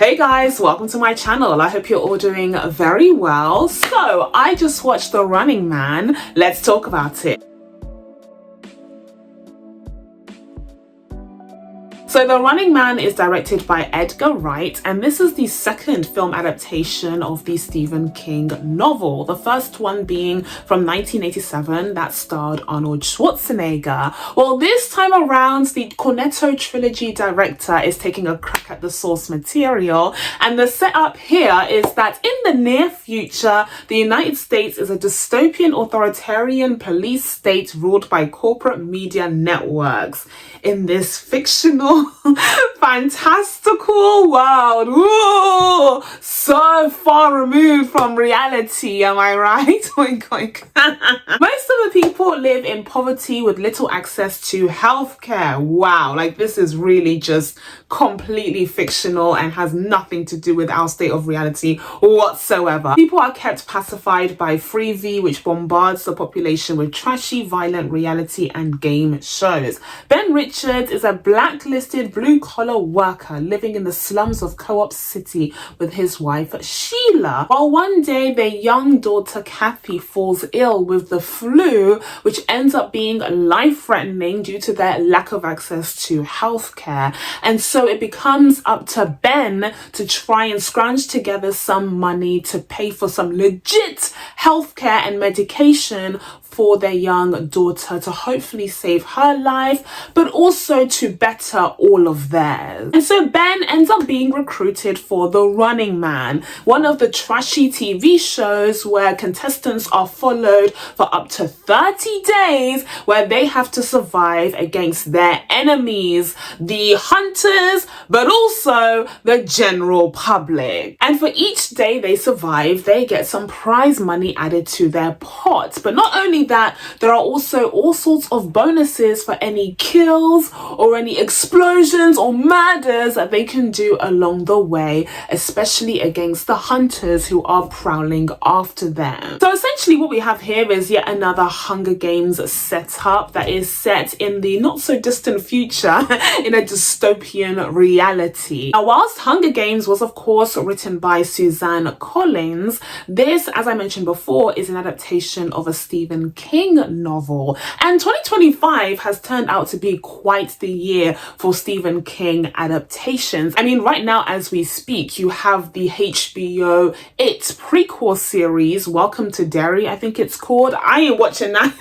Hey guys, welcome to my channel. I hope you're all doing very well. So I just watched The Running Man. Let's talk about it. So The Running Man is directed by Edgar Wright, and this is the second film adaptation of the Stephen King novel. The first one being from 1987 that starred Arnold Schwarzenegger. Well, this time around, the Cornetto trilogy director is taking a crack at the source material, and the setup here is that in the near future, the United States is a dystopian authoritarian police state ruled by corporate media networks. In this fictional fantastical world. Ooh, so far removed from reality, am I right? Oink, oink. Most of the people live in poverty with little access to healthcare. Wow, like this is really just completely fictional and has nothing to do with our state of reality whatsoever. People are kept pacified by Freevee, which bombards the population with trashy, violent reality and game shows. Ben Richards is a blacklisted blue-collar worker living in the slums of Co-op City with his wife Sheila. While one day their young daughter Kathy falls ill with the flu, which ends up being life-threatening due to their lack of access to healthcare. And so it becomes up to Ben to try and scrounge together some money to pay for some legit healthcare and medication for their young daughter to hopefully save her life, but also to better all of theirs. And so Ben ends up being recruited for The Running Man, one of the trashy TV shows where contestants are followed for up to 30 days, where they have to survive against their enemies, the hunters, but also the general public. And for each day they survive, they get some prize money added to their pot. But not only that, there are also all sorts of bonuses for any kills or any explosions or murders that they can do along the way, especially against the hunters who are prowling after them. So essentially what we have here is yet another Hunger Games setup that is set in the not so distant future in a dystopian reality. Now, whilst Hunger Games was of course written by Suzanne Collins, this, as I mentioned before, is an adaptation of a Stephen King novel, and 2025 has turned out to be quite the year for Stephen King adaptations. I mean, right now as we speak, you have the HBO It prequel series, Welcome to Derry, I think it's called. I ain't watching that.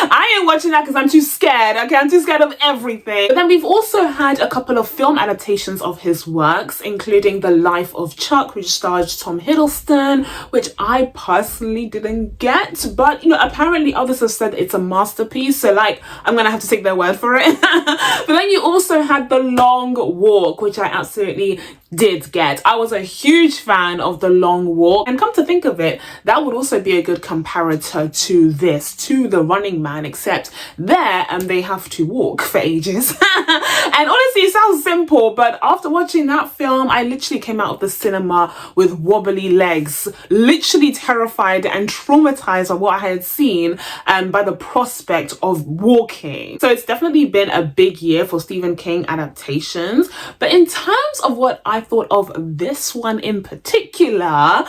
I ain't watching that because I'm too scared. Okay, I'm too scared of everything. But then we've also had a couple of film adaptations of his works, including The Life of Chuck, which stars Tom Hiddleston, which I personally didn't get, but you know, apparently others have said it's a masterpiece, so like I'm gonna have to take their word for it. But then you also had The Long Walk, which I absolutely did get. I was a huge fan of The Long Walk, and come to think of it, that would also be a good comparator to this, to The Running Man, except there they have to walk for ages. And honestly, it sounds simple, but after watching that film, I literally came out of the cinema with wobbly legs, literally terrified and traumatized by what I had seen by the prospect of walking. So it's definitely been a big year for Stephen King adaptations. But in terms of what I thought of this one in particular, I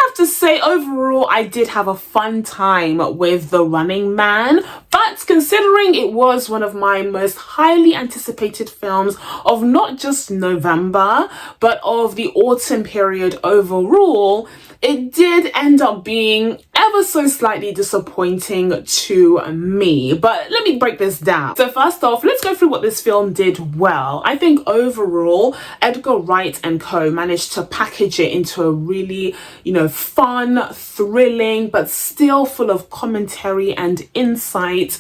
have to say overall I did have a fun time with The Running Man, but considering it was one of my most highly anticipated films of not just November, but of the autumn period overall, it did end up being ever so slightly disappointing to me. But let me break this down. So first off, let's go through what this film did well. I think overall, Edgar Wright and co managed to package it into a really, you know, fun, thrilling, but still full of commentary and insight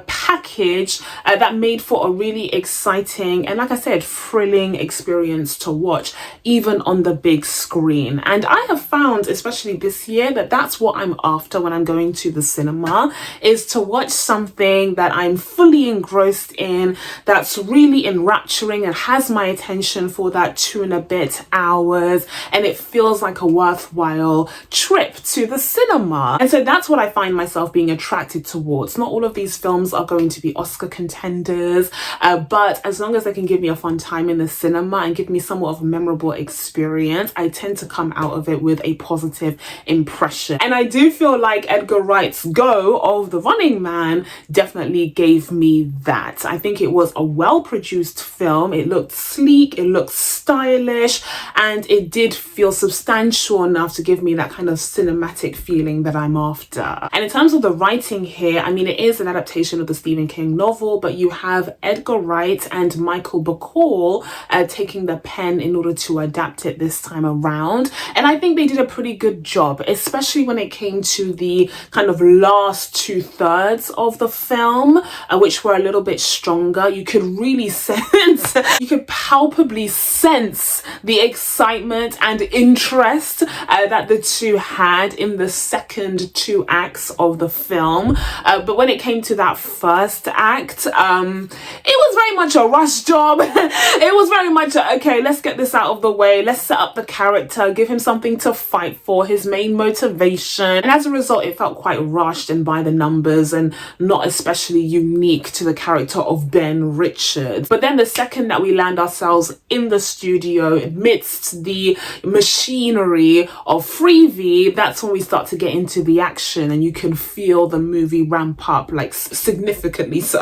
package that made for a really exciting and, like I said, thrilling experience to watch, even on the big screen. And I have found, especially this year, that that's what I'm after when I'm going to the cinema is to watch something that I'm fully engrossed in, that's really enrapturing and has my attention for that 2 and a bit hours, and it feels like a worthwhile trip to the cinema. And so that's what I find myself being attracted towards. Not all of these films are going to be Oscar contenders, but as long as they can give me a fun time in the cinema and give me somewhat of a memorable experience, I tend to come out of it with a positive impression. And I do feel like Edgar Wright's go of The Running Man definitely gave me that. I think it was a well-produced film. It looked sleek, it looked stylish, and it did feel substantial enough to give me that kind of cinematic feeling that I'm after. And in terms of the writing here, I mean, it is an adaptation of the Stephen King novel, but you have Edgar Wright and Michael Bacall taking the pen in order to adapt it this time around. And I think they did a pretty good job, especially when it came to the kind of last 2/3 of the film, which were a little bit stronger. You could really sense, you could palpably sense the excitement and interest that the two had in the second 2 acts of the film. But when it came to that first act, it was very much a rush job. It was very much okay, let's get this out of the way, let's set up the character, give him something to fight for, his main motivation. And as a result, it felt quite rushed and by the numbers and not especially unique to the character of Ben Richards. But then the second that we land ourselves in the studio amidst the machinery of Freevee, that's when we start to get into the action, and you can feel the movie ramp up, like significantly so.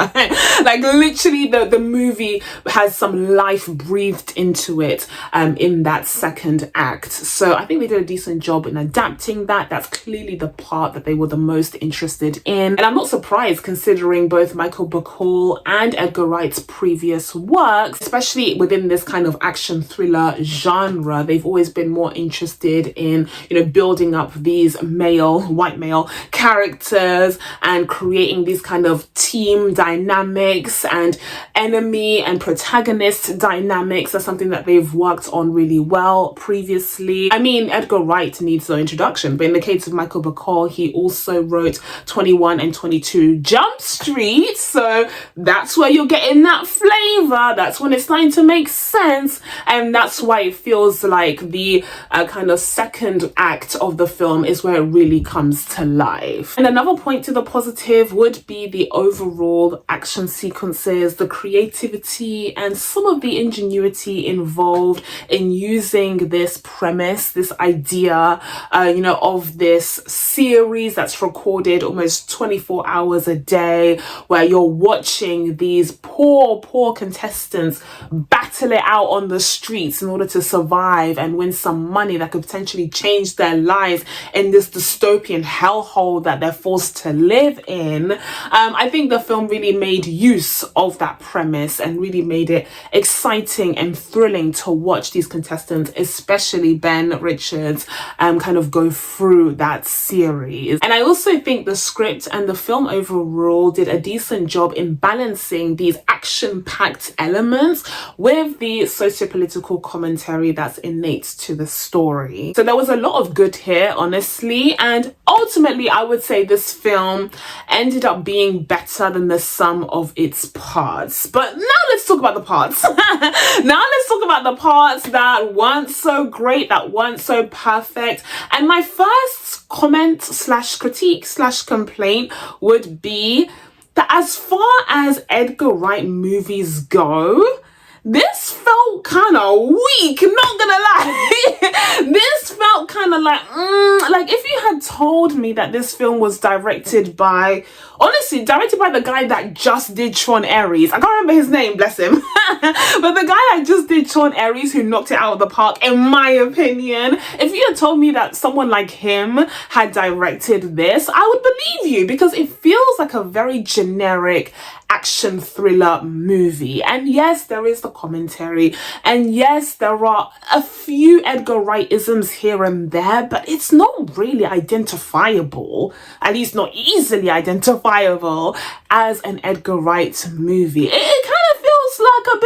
Like literally the movie has some life breathed into it in that second act. So I think they did a decent job in adapting that. That's clearly the part that they were the most interested in. And I'm not surprised, considering both Michael Bacall and Edgar Wright's previous works, especially within this kind of action thriller genre, they've always been more interested in, you know, building up these white male characters and creating these kind of team dynamics and enemy and protagonist dynamics. That's something that they've worked on really well previously. I mean, Edgar Wright needs no introduction, but in the case of Michael Bacall, he also wrote 21 and 22 Jump Street, so that's where you're getting that flavor. That's when it's starting to make sense, and that's why it feels like the kind of second act of the film is where it really comes to life. And another point to the positive would be the overall action sequences, the creativity, and some of the ingenuity involved in using this premise, this idea, you know, of this series that's recorded almost 24 hours a day, where you're watching these poor contestants battle it out on the streets in order to survive and win some money that could potentially change their lives in this dystopian hellhole that they're forced to live in. I think the film really made use of that premise and really made it exciting and thrilling to watch these contestants, especially Ben Richards, kind of go through that series. And I also think the script and the film overall did a decent job in balancing these action-packed elements with the socio-political commentary that's innate to the story. So there was a lot of good here, honestly, and ultimately I would say this film ended up being better than the sum of its parts. But now let's talk about the parts. Now let's talk about the parts that weren't so great, that weren't so perfect. And my first comment slash critique slash complaint would be that as far as Edgar Wright movies go, this felt kind of weak, not gonna lie. This felt kind of like if you had told me that this film was directed by the guy that just did Sean Aries. I can't remember his name, bless him. But the guy that just did Sean Aries, who knocked it out of the park, in my opinion, if you had told me that someone like him had directed this, I would believe you, because it feels like a very generic action thriller movie. And yes, there is the commentary, and yes, there are a few Edgar Wright-isms here and there, but it's not really identifiable, at least not easily identifiable, as an Edgar Wright movie. It kind of feels like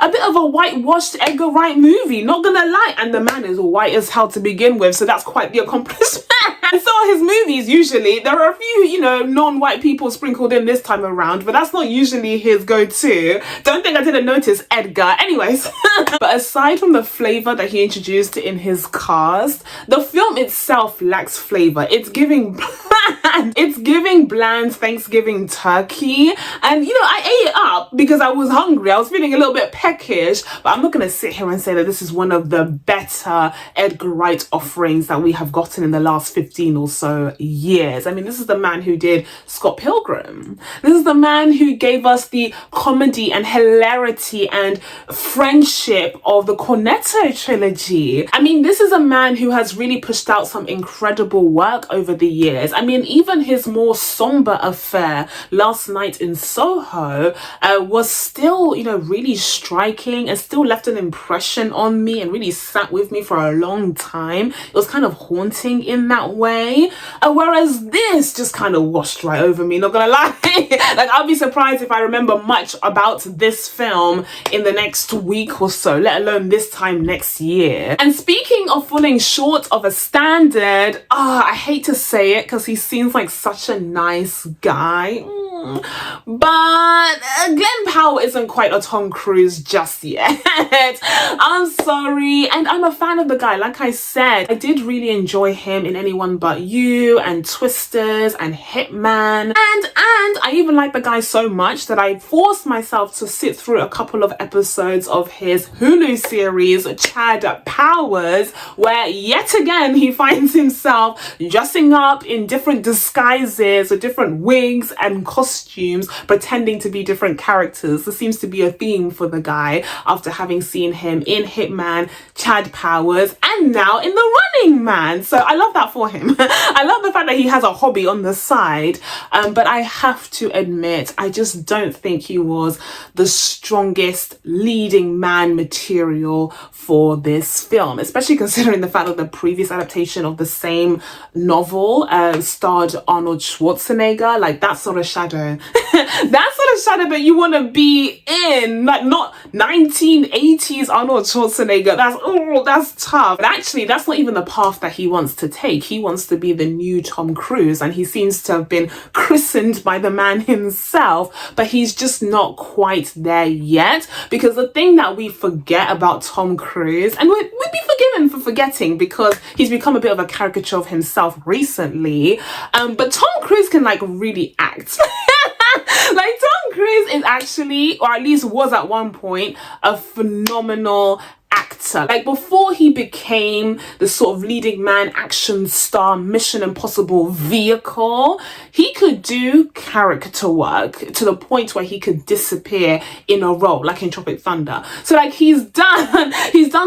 a bit of a whitewashed Edgar Wright movie, not gonna lie. And the man is white as hell to begin with, so that's quite the accomplishment. And so are his movies usually. There are a few, you know, non-white people sprinkled in this time around, but that's not usually his go-to. Don't think I didn't notice Edgar. Anyways, but aside from the flavor that he introduced in his cast, the film itself lacks flavor. It's giving bland. It's giving bland Thanksgiving turkey. And, you know, I ate it up because I was hungry. I was feeling a little bit peckish, but I'm not going to sit here and say that this is one of the better Edgar Wright offerings that we have gotten in the last 15 or so years. I mean, this is the man who did Scott Pilgrim. This is the man who gave us the comedy and hilarity and friendship of the Cornetto trilogy. I mean, this is a man who has really pushed out some incredible work over the years. I mean, even his more somber affair, Last Night in Soho, was still, you know, really striking and still left an impression on me and really sat with me for a long time. It was kind of haunting in that way. Whereas this just kind of washed right over me, not gonna lie. Like, I'll be surprised if I remember much about this film in the next week or so, let alone this time next year. And speaking of falling short of a standard, I hate to say it because he seems like such a nice guy. But Glen Powell isn't quite a Tom Cruise just yet. I'm sorry. And I'm a fan of the guy. Like I said, I did really enjoy him in Anyone But You and Twisters and Hitman. And I even like the guy so much that I forced myself to sit through a couple of episodes of his Hulu series, Chad Powers, where yet again he finds himself dressing up in different disguises or different wigs and costumes, pretending to be different characters. This seems to be a theme for the guy after having seen him in Hitman, Chad Powers, and now in The Running Man. So I love that for him. I love the fact that he has a hobby on the side, but I have to admit, I just don't think he was the strongest leading man material for this film, especially considering the fact that the previous adaptation of the same novel starred Arnold Schwarzenegger. Like, that sort of shadow that sort of shadow that you want to be in, like, not 1980s Arnold Schwarzenegger. That's tough. But actually, that's not even the path that he wants to take. He wants to be the new Tom Cruise, and he seems to have been christened by the man himself, but he's just not quite there yet. Because the thing that we forget about Tom Cruise, and we'd be forgiven for forgetting because he's become a bit of a caricature of himself recently, but Tom Cruise can, like, really act. Like, Tom Cruise is actually, or at least was at one point, a phenomenal actor. Like, before he became the sort of leading man action star Mission Impossible vehicle, he could do character work to the point where he could disappear in a role, like in Tropic Thunder. So, like, he's done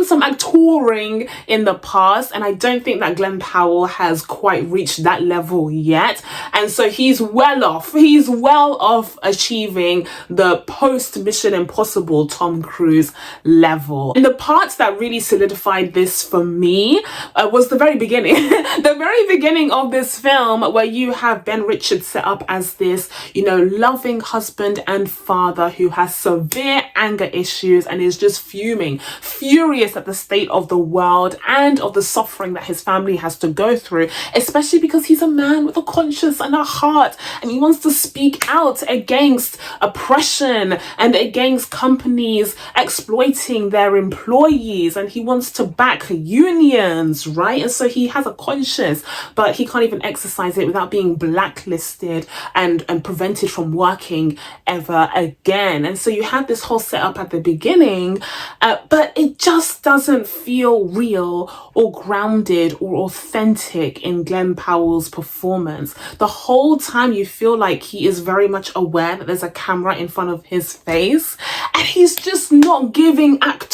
some actoring in the past, and I don't think that Glen Powell has quite reached that level yet. And so he's well off achieving the post Mission Impossible Tom Cruise level. And the part that really solidified this for me was the very beginning. The very beginning of this film, where you have Ben Richards set up as this, you know, loving husband and father who has severe anger issues and is just furious at the state of the world and of the suffering that his family has to go through, especially because he's a man with a conscience and a heart, and he wants to speak out against oppression and against companies exploiting their employees, and he wants to back unions, right? And so he has a conscience, but he can't even exercise it without being blacklisted and prevented from working ever again. And so you have this whole setup at the beginning, but it just doesn't feel real or grounded or authentic in Glen Powell's performance. The whole time you feel like he is very much aware that there's a camera in front of his face, and he's just not giving actor.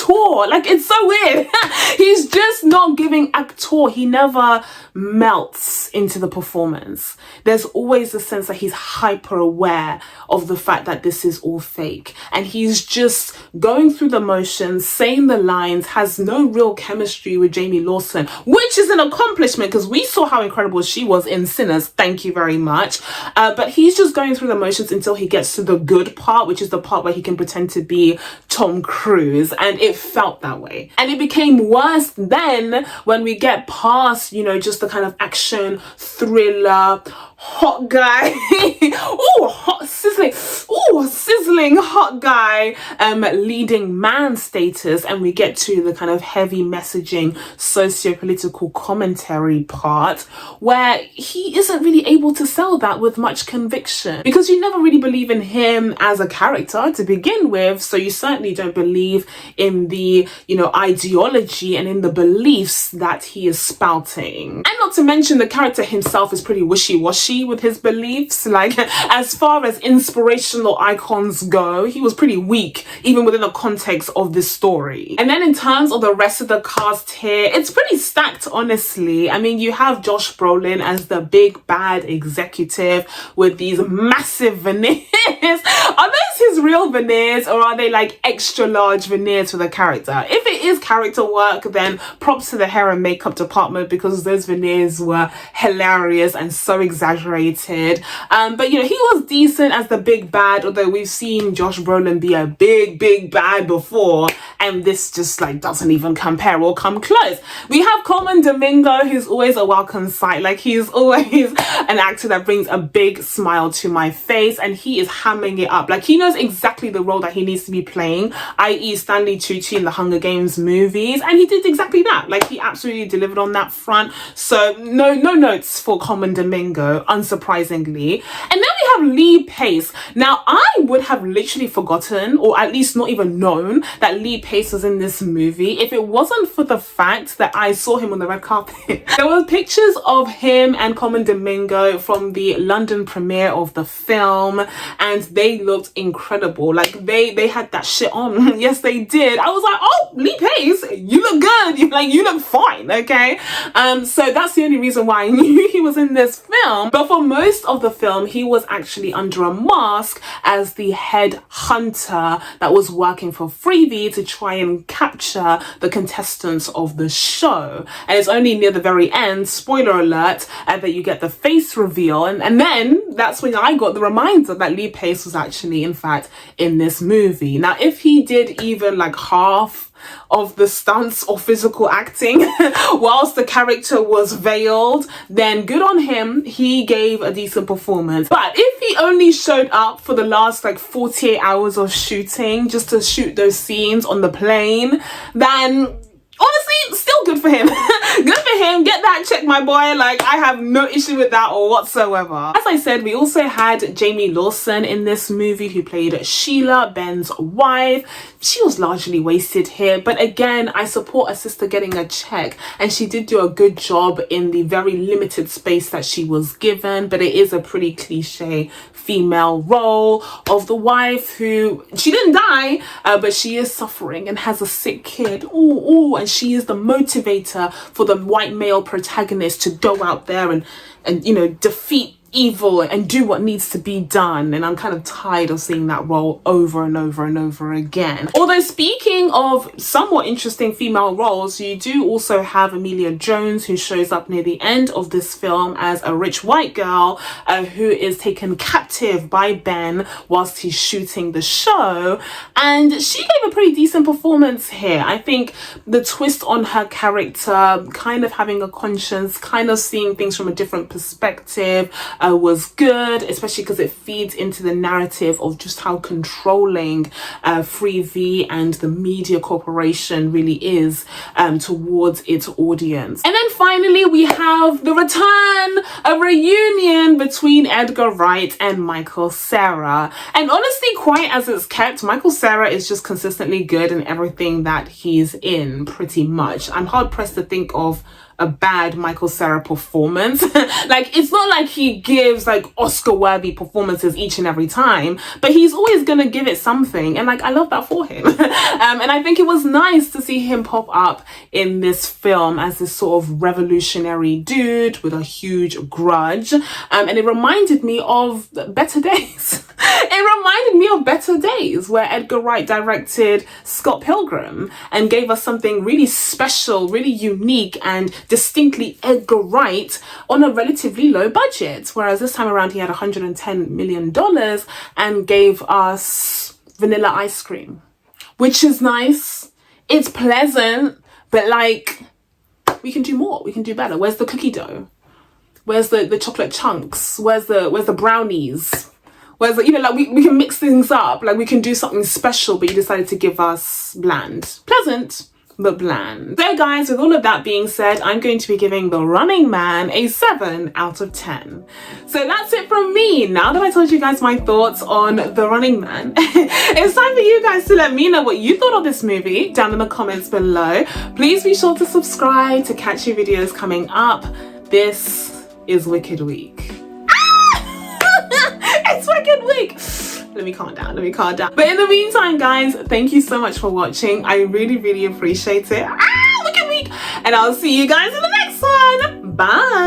Like, it's so weird. He's just not giving actor. He never melts into the performance. There's always a sense that he's hyper aware of the fact that this is all fake. And he's just going through the motions, saying the lines, has no real chemistry with Jamie Lawson, which is an accomplishment because we saw how incredible she was in Sinners. Thank you very much. But he's just going through the motions until he gets to the good part, which is the part where he can pretend to be Tom Cruise. And it felt that way. And it became worse then when we get past, you know, just the kind of action thriller hot guy sizzling hot guy leading man status, and we get to the kind of heavy messaging socio-political commentary part where he isn't really able to sell that with much conviction, because you never really believe in him as a character to begin with, so you certainly don't believe in the, you know, ideology and in the beliefs that he is spouting. And not to mention the character himself is pretty wishy-washy with his beliefs. Like, as far as inspirational icons go, he was pretty weak even within the context of this story. And then in terms of the rest of the cast here, it's pretty stacked, honestly. I mean, you have Josh Brolin as the big bad executive with these massive veneers. Are those his real veneers, or are they like extra large veneers for the character? If it is character work, then props to the hair and makeup department, because those veneers were hilarious and so exaggerated. But you know, he was decent as the big bad, although we've seen Josh Brolin be a big bad before, and this just like doesn't even compare or come close. We have Colman Domingo, who's always a welcome sight. Like, he's always an actor that brings a big smile to my face, and he is hamming it up. Like, he knows exactly the role that he needs to be playing, i.e. Stanley Tucci in the Hunger Games movies, and he did exactly that. Like, he absolutely delivered on that front. So no notes for Colman Domingo, unsurprisingly. And then we have Lee Pace. Now, I would have literally forgotten, or at least not even known, that Lee Pace was in this movie if it wasn't for the fact that I saw him on the red carpet. There were pictures of him and Colman Domingo from the London premiere of the film, and they looked incredible. Like, they had that shit on. Yes, they did. I was like, oh, Lee Pace, you look good. You look fine, okay? So that's the only reason why I knew he was in this film. But for most of the film, he was actually under a mask as the head hunter that was working for Freebie to try and capture the contestants of the show. And it's only near the very end, spoiler alert, that you get the face reveal. And then that's when I got the reminder that Lee Pace was actually, in fact, in this movie. Now, if he did even like half of the stunts or physical acting whilst the character was veiled, then good on him. He gave a decent performance. But if he only showed up for the last like 48 hours of shooting just to shoot those scenes on the plane, then honestly, still good for him. Good for him. Get that check, my boy. Like, I have no issue with that whatsoever. As I said, we also had Jamie Lawson in this movie, who played Sheila, Ben's wife. She was largely wasted here, but again, I support a sister getting a check, and she did do a good job in the very limited space that she was given. But it is a pretty cliche female role of the wife who, she didn't die, but she is suffering and has a sick kid. Ooh, and she is the motivator for the white male protagonist to go out there and you know, defeat evil and do what needs to be done. And I'm kind of tired of seeing that role over and over and over again. Although, speaking of somewhat interesting female roles, you do also have Emilia Jones, who shows up near the end of this film as a rich white girl who is taken captive by Ben whilst he's shooting the show, and she gave a pretty decent performance here. I think the twist on her character, kind of having a conscience, kind of seeing things from a different perspective, was good, especially because it feeds into the narrative of just how controlling Freevee and the media corporation really is towards its audience. And then finally, we have the return, a reunion between Edgar Wright and Michael Cera. And honestly, quite as it's kept, Michael Cera is just consistently good in everything that he's in, pretty much. I'm hard pressed to think of a bad Michael Cera performance. Like, it's not like he gives like Oscar-worthy performances each and every time, but he's always gonna give it something, and like, I love that for him. And I think it was nice to see him pop up in this film as this sort of revolutionary dude with a huge grudge, and it reminded me of Better Days. It reminded me of Better Days, where Edgar Wright directed Scott Pilgrim and gave us something really special, really unique, and distinctly Edgar Wright on a relatively low budget. Whereas this time around he had $110 million and gave us Vanilla Ice Cream, which is nice. It's pleasant, but like, we can do more. We can do better. Where's the cookie dough? Where's the chocolate chunks? Where's the brownies? Whereas, you know, like, we can mix things up, like we can do something special, but you decided to give us bland. Pleasant, but bland. So guys, with all of that being said, I'm going to be giving The Running Man a 7 out of 10. So that's it from me. Now that I told you guys my thoughts on The Running Man, it's time for you guys to let me know what you thought of this movie down in the comments below. Please be sure to subscribe to catch your videos coming up. This is Wicked Week. It's Wicked Week. Let me calm down. But in the meantime, guys, thank you so much for watching. I really appreciate it. Wicked Week. And I'll see you guys in the next one. Bye.